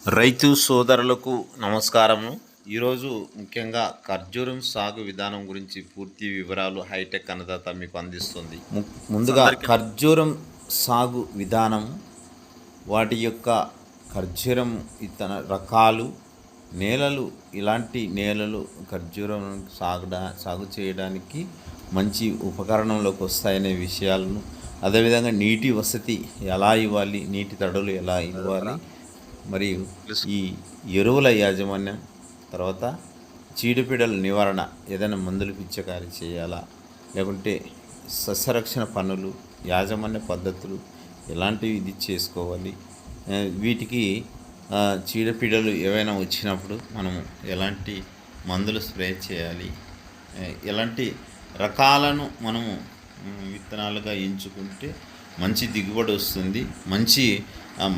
రైతు సోదరులకు నమస్కారము. ఈరోజు ముఖ్యంగా ఖర్జూరం సాగు విధానం గురించి పూర్తి వివరాలు హైటెక్ అన్నదాత మీకు అందిస్తుంది. ముందుగా ఖర్జూరం సాగు విధానం, వాటి యొక్క ఖర్జూరం ఇతర రకాలు, నేలలు, ఇలాంటి నేలలు ఖర్జూరం సాగు చేయడానికి మంచి ఉపకరణంలోకి వస్తాయనే విషయాలను, అదేవిధంగా నీటి వసతి ఎలా ఇవ్వాలి, నీటి తడులు ఎలా ఇవ్వాలి, మరియు ఈ ఎరువుల యాజమాన్యం, తర్వాత చీడపీడల నివారణ, ఏదైనా మందులు పిచ్చకారి చేయాలా, లేకుంటే సస్యరక్షణ పనులు, యాజమాన్య పద్ధతులు ఎలాంటివి ఇది చేసుకోవాలి, వీటికి చీడపీడలు ఏవైనా వచ్చినప్పుడు మనము ఎలాంటి మందులు స్ప్రే చేయాలి, ఎలాంటి రకాలను మనము విత్తనాలుగా ఎంచుకుంటే మంచి దిగుబడి వస్తుంది, మంచి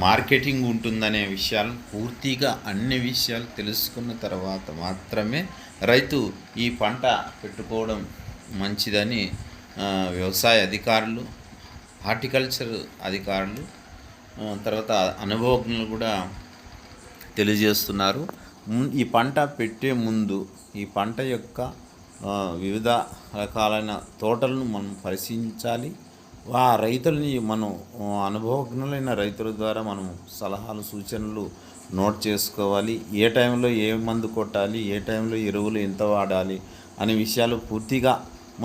మార్కెటింగ్ ఉంటుందనే విషయాలు పూర్తిగా అన్ని విషయాలు తెలుసుకున్న తర్వాత మాత్రమే రైతు ఈ పంట పెట్టుకోవడం మంచిదని వ్యవసాయ అధికారులు, హార్టికల్చర్ అధికారులు, తర్వాత అనుభవజ్ఞులు కూడా తెలియజేస్తున్నారు. ఈ పంట పెట్టే ముందు ఈ పంట యొక్క వివిధ రకాలైన తోటలను మనం పరిశీలించాలి. ఆ రైతులని మనం అనుభవజ్ఞులైన రైతుల ద్వారా మనం సలహాలు, సూచనలు నోట్ చేసుకోవాలి. ఏ టైంలో ఏ మందు కొట్టాలి, ఏ టైంలో ఎరువులు ఎంత వాడాలి అనే విషయాలు పూర్తిగా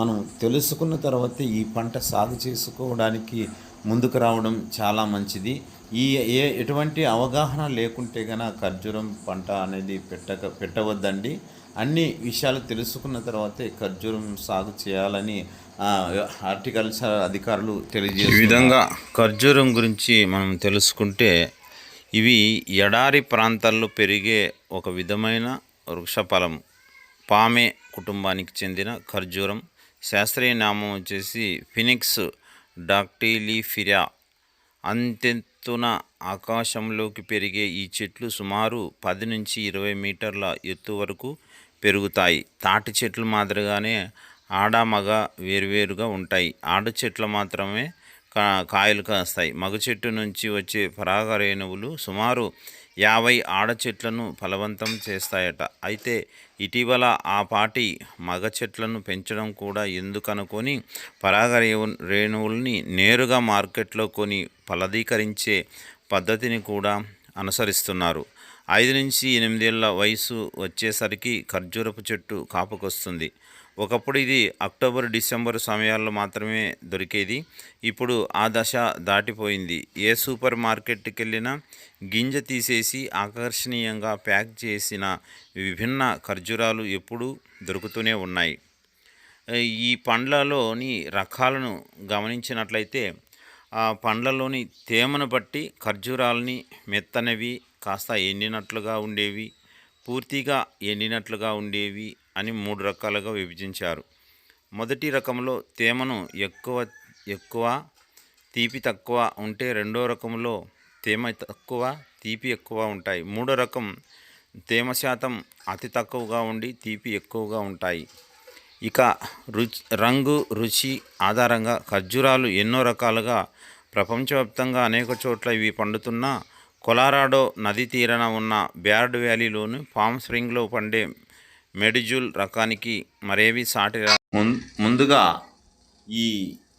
మనం తెలుసుకున్న తర్వాత ఈ పంట సాగు చేసుకోవడానికి ముందుకు రావడం చాలా మంచిది. ఎటువంటి అవగాహన లేకుంటే కనుక ఖర్జూరం పంట అనేది పెట్టవద్దండి. అన్ని విషయాలు తెలుసుకున్న తర్వాతే ఖర్జూరం సాగు చేయాలని హార్టికల్చర్ అధికారులు తెలియజేస్తారు. ఈ విధంగా ఖర్జూరం గురించి మనం తెలుసుకుంటే, ఇవి ఎడారి ప్రాంతాల్లో పెరిగే ఒక విధమైన వృక్షఫలం. పామే కుటుంబానికి చెందిన ఖర్జూరం శాస్త్రీయ నామం వచ్చేసి ఫినిక్స్ డాక్టిలిఫిరా. అంతెత్తున ఆకాశంలోకి పెరిగే ఈ చెట్లు సుమారు 10 నుంచి 20 మీటర్ల ఎత్తు వరకు పెరుగుతాయి. తాటి చెట్లు మాదిరిగానే ఆడ మగ వేరువేరుగా ఉంటాయి. ఆడ చెట్లు మాత్రమే కాయలు కాస్తాయి. మగ చెట్టు నుంచి వచ్చే పరాగ రేణువులు సుమారు 50 ఆడ చెట్లను ఫలవంతం చేస్తాయట. అయితే ఇటీవల ఆ పాటి మగ చెట్లను పెంచడం కూడా ఎందుకనుకొని పరాగ రేణువుల్ని నేరుగా మార్కెట్లో కొని ఫలదీకరించే పద్ధతిని కూడా అనుసరిస్తున్నారు. 5 నుంచి 8 ఏళ్ల వయసు వచ్చేసరికి ఖర్జూరపు చెట్టు కాపుకొస్తుంది. ఒకప్పుడు ఇది అక్టోబర్, డిసెంబర్ సమయాల్లో మాత్రమే దొరికేది. ఇప్పుడు ఆ దశ దాటిపోయింది. ఏ సూపర్ మార్కెట్కి వెళ్ళినా గింజ తీసేసి ఆకర్షణీయంగా ప్యాక్ చేసిన విభిన్న ఖర్జూరాలు ఎప్పుడూ దొరుకుతూనే ఉన్నాయి. ఈ పండ్లలోని రకాలను గమనించినట్లయితే ఆ పండ్లలోని తేమను బట్టి ఖర్జూరాలని మెత్తనవి, కాస్త ఎండినట్లుగా ఉండేవి, పూర్తిగా ఎండినట్లుగా ఉండేవి అని 3 రకాలుగా విభజించారు. మొదటి రకంలో తేమను ఎక్కువ తీపి తక్కువ ఉంటే, రెండో రకంలో తేమ తక్కువ తీపి ఎక్కువ ఉంటాయి, మూడో రకం తేమ శాతం అతి తక్కువగా ఉండి తీపి ఎక్కువగా ఉంటాయి. ఇక రంగు, రుచి ఆధారంగా ఖర్జూరాలు ఎన్నో రకాలుగా ప్రపంచవ్యాప్తంగా అనేక చోట్ల ఇవి పండుతున్నా, కొలరాడో నది తీరాన ఉన్న బ్యార్డ్ వ్యాలీలోని పామ్ స్ప్రింగ్లో పండే మెడిజుల్ రకానికి మరేవి సాటి. ముందుగా ఈ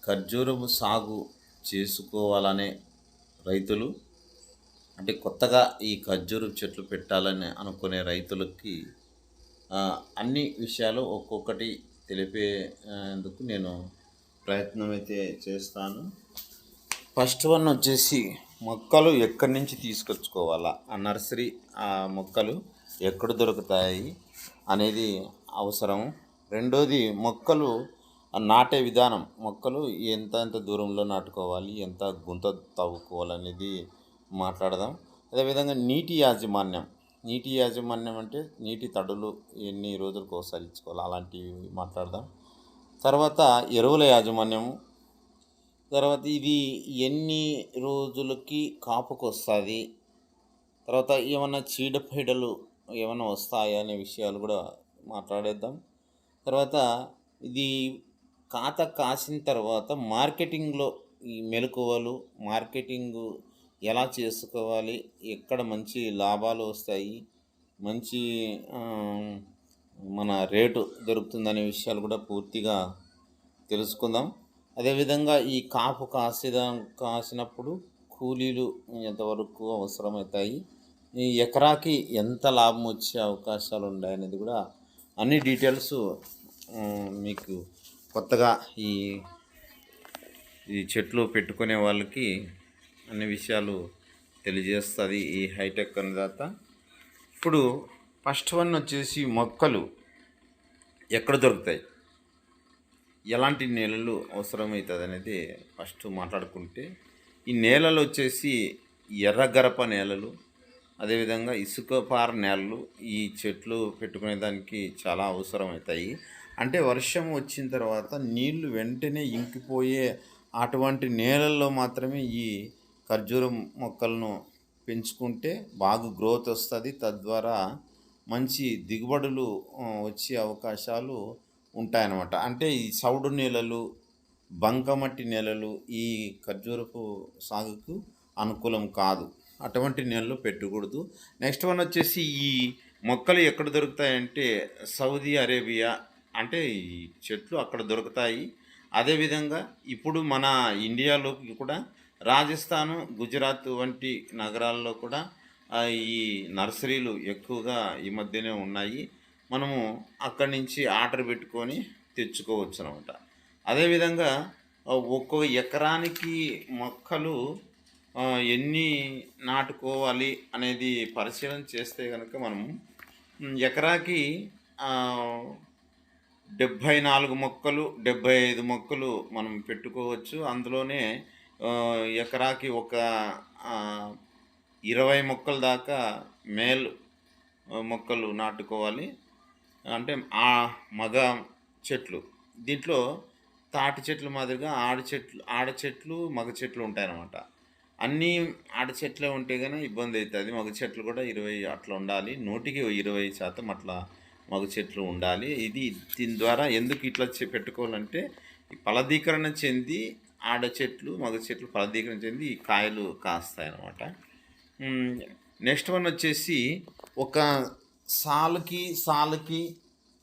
ఖర్జూరపు సాగు చేసుకోవాలనే రైతులు, అంటే కొత్తగా ఈ ఖర్జూరపు చెట్లు పెట్టాలని అనుకునే రైతులకి అన్ని విషయాలు ఒక్కొక్కటి తెలిపేందుకు నేను ప్రయత్నం అయితే చేస్తాను. ఫస్ట్ వన్ వచ్చేసి మొక్కలు ఎక్కడి నుంచి తీసుకొచ్చుకోవాలా, ఆ నర్సరీ ఆ మొక్కలు ఎక్కడ దొరుకుతాయి అనేది అవసరం. రెండోది మొక్కలు నాటే విధానం, మొక్కలు ఎంత దూరంలో నాటుకోవాలి, ఎంత గుంత తవ్వుకోవాలనేది మాట్లాడదాం. అదేవిధంగా నీటి యాజమాన్యం అంటే నీటి తడులు ఎన్ని రోజులకు ఒకసారి ఇచ్చుకోవాలి, అలాంటివి మాట్లాడదాం. తర్వాత ఎరువుల యాజమాన్యము, తర్వాత ఇది ఎన్ని రోజులకి కాపుకు వస్తుంది, తర్వాత ఏమన్నా చీడపీడలు ఏమైనా వస్తాయా అనే విషయాలు కూడా మాట్లాడేద్దాం. తర్వాత ఇది కాసిన తర్వాత మార్కెటింగ్లో ఈ మెలకువలు, మార్కెటింగ్ ఎలా చేసుకోవాలి, ఎక్కడ మంచి లాభాలు వస్తాయి, మంచి ఆ, మన రేటు దొరుకుతుందనే విషయాలు కూడా పూర్తిగా తెలుసుకుందాం. అదేవిధంగా ఈ కాపు కాసినప్పుడు కూలీలు ఎంతవరకు అవసరమవుతాయి, ఈ ఎకరాకి ఎంత లాభం వచ్చే అవకాశాలు ఉన్నాయనేది కూడా అన్ని డీటెయిల్స్ మీకు కొత్తగా ఈ ఈ చెట్లు పెట్టుకునే వాళ్ళకి అన్ని విషయాలు తెలియజేస్తుంది ఈ హైటెక్ అన్నదాత. ఇప్పుడు ఫస్ట్ వన్ వచ్చేసి మొక్కలు ఎక్కడ దొరుకుతాయి, ఎలాంటి నేలలు అవసరమవుతుంది అనేది ఫస్ట్ మాట్లాడుకుంటే, ఈ నేలలు వచ్చేసి ఎర్రగరప నేలలు, అదేవిధంగా ఇసుకపార నేలలు ఈ చెట్లు పెట్టుకునే దానికి చాలా అవసరమవుతాయి. అంటే వర్షం వచ్చిన తర్వాత నీళ్లు వెంటనే ఇంకిపోయే అటువంటి నేలల్లో మాత్రమే ఈ ఖర్జూరం మొక్కలను పెంచుకుంటే బాగా గ్రోత్ వస్తుంది. తద్వారా మంచి దిగుబడులు వచ్చే అవకాశాలు ఉంటాయన్నమాట. అంటే ఈ సౌడు నేలలు, బంకమట్టి నేలలు ఈ ఖర్జూరపు సాగుకు అనుకూలం కాదు. అటువంటి నేలలు పెట్టకూడదు. నెక్స్ట్ వన్ వచ్చేసి ఈ మొక్కలు ఎక్కడ దొరుకుతాయంటే సౌదీ అరేబియా, అంటే ఈ చెట్లు అక్కడ దొరుకుతాయి. అదేవిధంగా ఇప్పుడు మన ఇండియాలోకి కూడా రాజస్థాను, గుజరాత్ వంటి నగరాల్లో కూడా ఈ నర్సరీలు ఎక్కువగా ఈ మధ్యనే ఉన్నాయి. మనము అక్కడి నుంచి ఆర్డర్ పెట్టుకొని తెచ్చుకోవచ్చు అనమాట. అదేవిధంగా ఒక్కో ఎకరానికి మొక్కలు ఎన్ని నాటుకోవాలి అనేది పరిశీలన చేస్తే కనుక మనం ఎకరాకి 74 మొక్కలు, 75 మొక్కలు మనం పెట్టుకోవచ్చు. అందులోనే ఎకరాకి ఒక 20 మొక్కల దాకా మేల్ మొక్కలు నాటుకోవాలి. అంటే ఆ మగ చెట్లు. దీంట్లో తాటి చెట్లు మాదిరిగా ఆడ చెట్లు మగ చెట్లు ఉంటాయన్నమాట. అన్నీ ఆడ చెట్లే ఉంటే కానీ ఇబ్బంది అవుతుంది. మగ చెట్లు కూడా 20 అట్లా ఉండాలి. 100కి 20% అట్లా మగ చెట్లు ఉండాలి. దీని ద్వారా ఎందుకు ఇట్లా పెట్టుకోవాలంటే ఫలదీకరణ చెంది ఆడ చెట్లు మగ చెట్లు ఫలదీకరణ చెంది ఈ కాయలు కాస్తాయి అన్నమాట. నెక్స్ట్ వన్ వచ్చేసి ఒక సాలుకి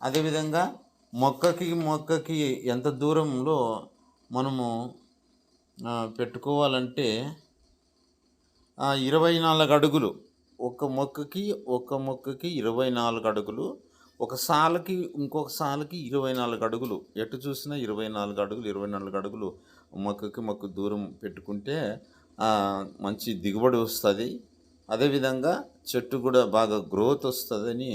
అదేవిధంగా మొక్కకి ఎంత దూరంలో మనము పెట్టుకోవాలంటే 24 అడుగులు. ఒక మొక్కకి 24 అడుగులు. ఒక సాలకి ఇంకొక సాలకి 24 అడుగులు. ఎటు చూసినా 24 అడుగులు మొక్క దూరం పెట్టుకుంటే మంచి దిగుబడి వస్తుంది. అదేవిధంగా చెట్టు కూడా బాగా గ్రోత్ వస్తుందని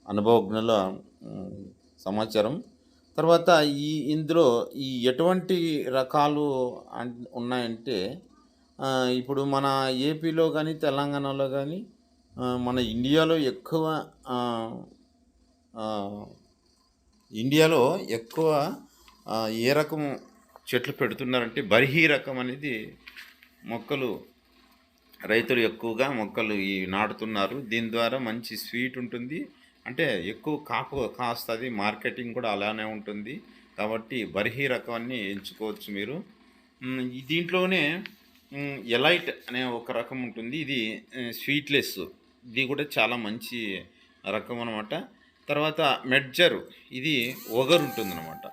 అనుభవజ్ఞుల సమాచారం. తర్వాత ఇందులో ఎటువంటి రకాలు ఉన్నాయంటే ఇప్పుడు మన ఏపీలో కానీ తెలంగాణలో కానీ మన ఇండియాలో ఎక్కువ ఏ రకం చెట్లు పెడుతున్నారంటే బర్హీ రకం అనేది మొక్కలు రైతులు ఎక్కువగా మొక్కలు నాటుతున్నారు. దీని ద్వారా మంచి స్వీట్ ఉంటుంది, అంటే ఎక్కువ కాపు కాస్తుంది. మార్కెటింగ్ కూడా అలానే ఉంటుంది. కాబట్టి బర్హీ రకాన్ని ఎంచుకోవచ్చు మీరు. దీంట్లోనే ఎలైట్ అనే ఒక రకం ఉంటుంది. ఇది స్వీట్లెస్, ఇది కూడా చాలా మంచి రకం అనమాట. తర్వాత మెడ్జర్, ఇది ఒగరు ఉంటుంది అనమాట.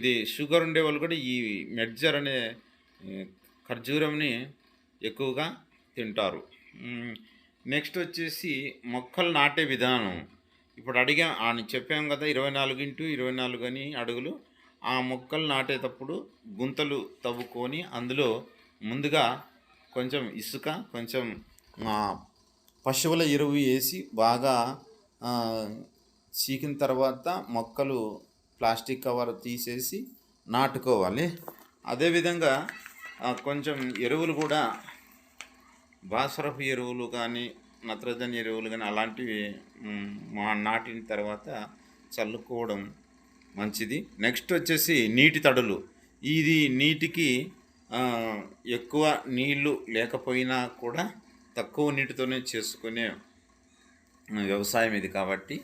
ఇది షుగర్ ఉండే వాళ్ళు కూడా ఈ మెడ్జర్ అనే ఖర్జూరంని ఎక్కువగా తింటారు. నెక్స్ట్ వచ్చేసి మొక్కలు నాటే విధానం. ఇప్పుడు చెప్పాం కదా 24x24 అని అడుగులు. ఆ మొక్కలు నాటేటప్పుడు గుంతలు తవ్వుకొని అందులో ముందుగా కొంచెం ఇసుక, కొంచెం పశువుల ఎరువు వేసి బాగా చీకిన తర్వాత మొక్కలు ప్లాస్టిక్ కవర్ తీసేసి నాటుకోవాలి. అదేవిధంగా కొంచెం ఎరువులు కూడా భాస్వరపు ఎరువులు కానీ నత్రజని ఎరువులు కానీ అలాంటివి నాటిన తర్వాత చల్లుకోవడం మంచిది. నెక్స్ట్ వచ్చేసి నీటి తడులు. ఇది నీటికి ఎక్కువ నీళ్లు లేకపోయినా కూడా తక్కువ నీటితోనే చేసుకునే వ్యవసాయం ఇది. కాబట్టి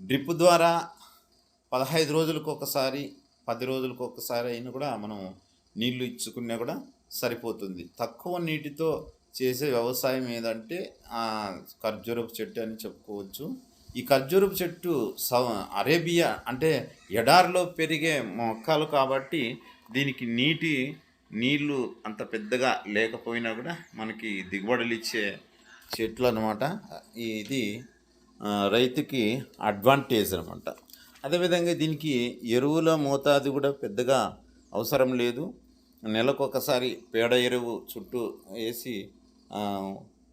డ్రిప్ ద్వారా 15 రోజులకు ఒకసారి 10 రోజులకు ఒకసారి అయినా కూడా మనం నీళ్లు ఇచ్చుకున్నా కూడా సరిపోతుంది. తక్కువ నీటితో చేసే వ్యవసాయం ఏదంటే ఖర్జూరపు చెట్టు అని చెప్పుకోవచ్చు. ఈ ఖర్జూరపు చెట్టు అరేబియా అంటే ఎడారిలో పెరిగే మొక్కలు కాబట్టి దీనికి నీళ్ళు అంత పెద్దగా లేకపోయినా కూడా మనకి దిగుబడులు ఇచ్చే చెట్లు అనమాట. ఇది రైతుకి అడ్వాంటేజ్ అనమాట. అదేవిధంగా దీనికి ఎరువుల మోతాదు కూడా పెద్దగా అవసరం లేదు. నెలకు ఒకసారి పేడ ఎరువు చుట్టూ వేసి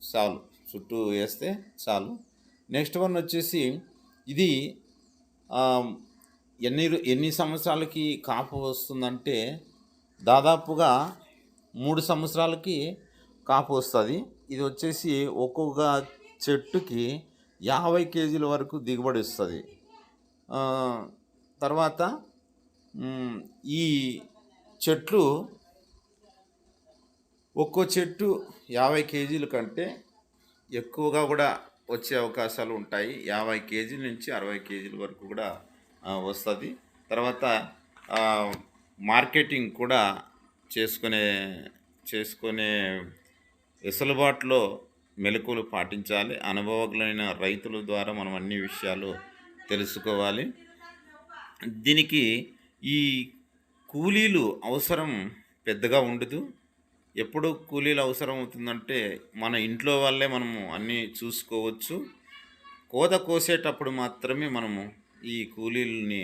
చాలు, చుట్టూ వేస్తే చాలు. నెక్స్ట్ వన్ వచ్చేసి ఇది ఎన్ని సంవత్సరాలకి కాపు వస్తుందంటే దాదాపుగా 3 సంవత్సరాలకి కాపు వస్తుంది. ఇది వచ్చేసి ఒక్కొక్క చెట్టుకి 50 కేజీల వరకు దిగుబడి వస్తుంది. తర్వాత ఈ చెట్లు ఒక్కో చెట్టు 50 కేజీల కంటే ఎక్కువగా కూడా వచ్చే అవకాశాలు ఉంటాయి. 50 కేజీల నుంచి 60 కేజీల వరకు కూడా వస్తుంది. తర్వాత మార్కెటింగ్ కూడా చేసుకునే వెసులుబాటులో మెలకువలు పాటించాలి. అనుభవజ్ఞులైన రైతుల ద్వారా మనం అన్ని విషయాలు తెలుసుకోవాలి. దీనికి ఈ కూలీలు అవసరం పెద్దగా ఉండదు. ఎప్పుడు కూలీలు అవసరం అవుతుందంటే మన ఇంట్లో వాళ్ళే మనము అన్నీ చూసుకోవచ్చు. కోత కోసేటప్పుడు మాత్రమే మనము ఈ కూలీలని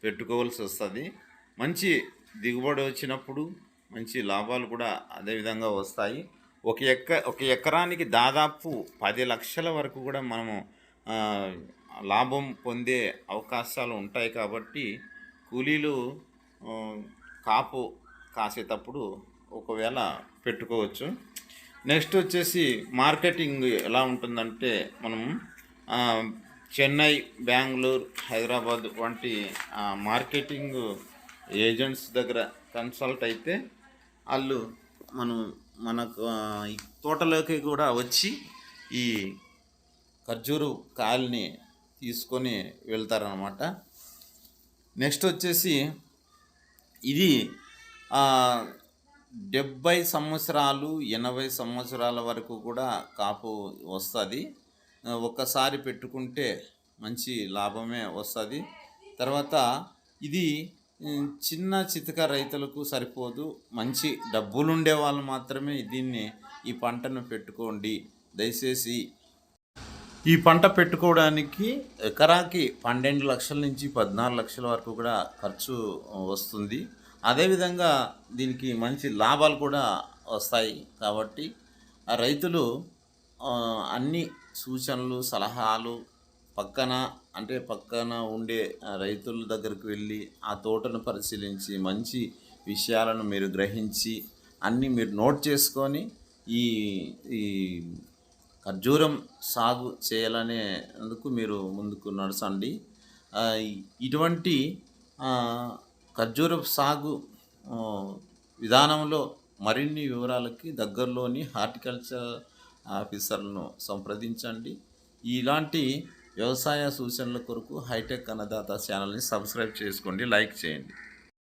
పెట్టుకోవాల్సి వస్తుంది. మంచి దిగుబడి వచ్చినప్పుడు మంచి లాభాలు కూడా అదేవిధంగా వస్తాయి. ఒక ఎకరానికి దాదాపు 10 లక్షల వరకు కూడా మనము లాభం పొందే అవకాశాలు ఉంటాయి. కాబట్టి కూలీలు కాపు కాసేటప్పుడు ఒకవేళ పెట్టుకోవచ్చు. నెక్స్ట్ వచ్చేసి మార్కెటింగ్ ఎలా ఉంటుందంటే మనం చెన్నై, బెంగళూరు, హైదరాబాద్ వంటి మార్కెటింగ్ ఏజెంట్స్ దగ్గర కన్సల్ట్ అయితే వాళ్ళు మనకు ఈ తోటలోకి కూడా వచ్చి ఈ ఖర్జూరు కాయల్ని తీసుకొని వెళ్తారనమాట. నెక్స్ట్ వచ్చేసి ఇది 70 సంవత్సరాలు 80 సంవత్సరాల వరకు కూడా కాపు వస్తుంది. ఒక్కసారి పెట్టుకుంటే మంచి లాభమే వస్తుంది. తర్వాత ఇది చిన్న చితక రైతులకు సరిపోదు. మంచి డబ్బులుండే వాళ్ళు మాత్రమే ఈ పంటను పెట్టుకోండి. దయచేసి ఈ పంట పెట్టుకోవడానికి ఎకరాకి 12 లక్షల నుంచి 14 లక్షల వరకు కూడా ఖర్చు వస్తుంది. అదేవిధంగా దీనికి మంచి లాభాలు కూడా వస్తాయి. కాబట్టి ఆ రైతులు అన్ని సూచనలు, సలహాలు పక్కన ఉండే రైతుల దగ్గరికి వెళ్ళి ఆ తోటను పరిశీలించి మంచి విషయాలను మీరు గ్రహించి అన్నీ మీరు నోట్ చేసుకొని ఈ ఖర్జూరం సాగు చేయాలనేందుకు మీరు ముందుకు నడచండి. ఇటువంటి ఖర్జూరపు సాగు విధానంలో మరిన్ని వివరాలకి దగ్గరలోని హార్టికల్చర్ ఆఫీసర్లను సంప్రదించండి. ఇలాంటి వ్యవసాయ సూచనల కొరకు హైటెక్ అన్నదాత ఛానల్ని సబ్స్క్రైబ్ చేసుకోండి, లైక్ చేయండి.